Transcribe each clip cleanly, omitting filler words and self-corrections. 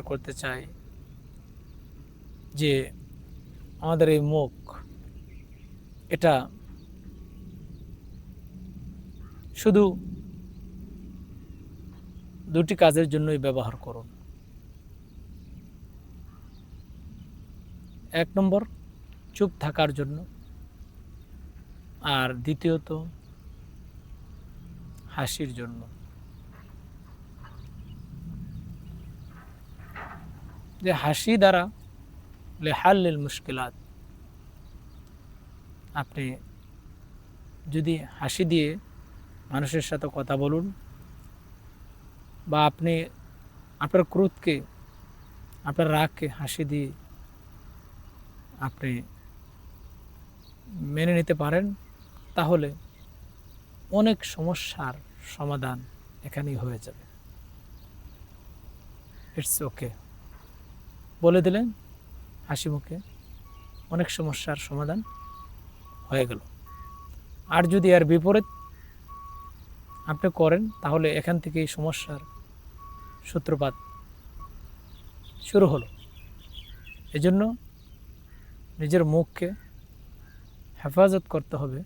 করতে চাই যে আমাদের এই মুখ এটা শুধু দুটি কাজের জন্যই ব্যবহার করুন। এক নম্বর, চুপ থাকার জন্য, আর দ্বিতীয়ত হাসির জন্য। যে হাসি দ্বারা লেহাল্লিল মুশকিলাত, আপনি যদি হাসি দিয়ে মানুষের সাথে কথা বলুন বা আপনি আপনার ক্রোধকে, আপনার রাগকে হাসি দিয়ে আপনি মেনে নিতে পারেন, তাহলে অনেক সমস্যার সমাধান এখানেই হয়ে যাবে। ইটস ওকে বলে দিলেন হাসি মুখে, অনেক সমস্যার সমাধান হয়ে গেল। আর যদি এর বিপরীত আপনি করেন, তাহলে এখান থেকেই সমস্যার সূত্রপাত শুরু হলো। এজন্য নিজের মুখকে হেফাজত করতে হবে।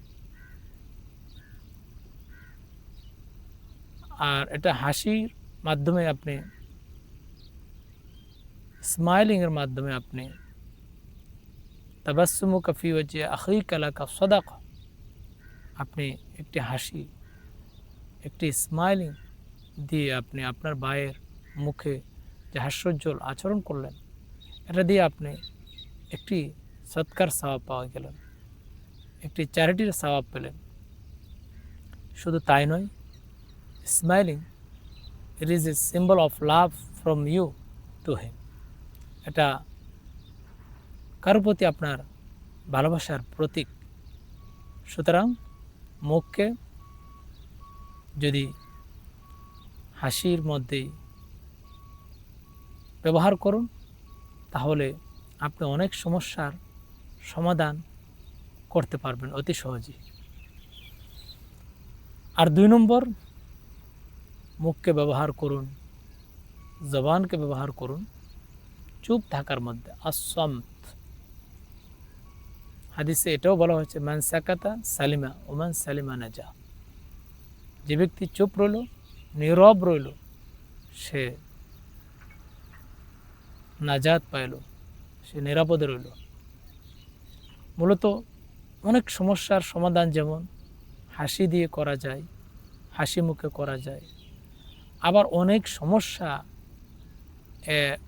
আর এটা হাসির মাধ্যমে আপনি, স্মাইলিংয়ের মাধ্যমে আপনি তাবাসসুমুকা ফি ওয়াজহি আখিকা লাকা সাদাকা, আপনি একটি হাসি, একটি স্মাইলিং দিয়ে আপনি আপনার ভাইয়ের মুখে যে হাস্যোজ্জ্বল আচরণ করলেন, এটা দিয়ে আপনি একটি সৎকার সওয়াব পাওয়া গেলেন, একটি চ্যারিটির সওয়াব পেলেন। শুধু তাই নয়, smiling it is a symbol of love from you to him, এটা কারো প্রতি আপনার ভালোবাসার প্রতীক। সুতরাং মুখকে যদি হাসির মধ্যেই ব্যবহার করুন, তাহলে আপনি অনেক সমস্যার সমাধান করতে পারবেন অতি সহজেই। আর 2 নম্বর, মুখকে ব্যবহার করুন, জবানকে ব্যবহার করুন চুপ থাকার মধ্যে, আসসামত। হাদিসে এটাও বলা হয়েছে, মান সাকাতা সালিমা ও মান সালিমা নাজা। যে ব্যক্তি চুপ রইল, নীরব রইল, সে নাজাত পাইল, সে নিরাপদে রইল। মূলত অনেক সমস্যার সমাধান যেমন হাসি দিয়ে করা যায়, হাসি মুখে করা যায়, আবার অনেক সমস্যা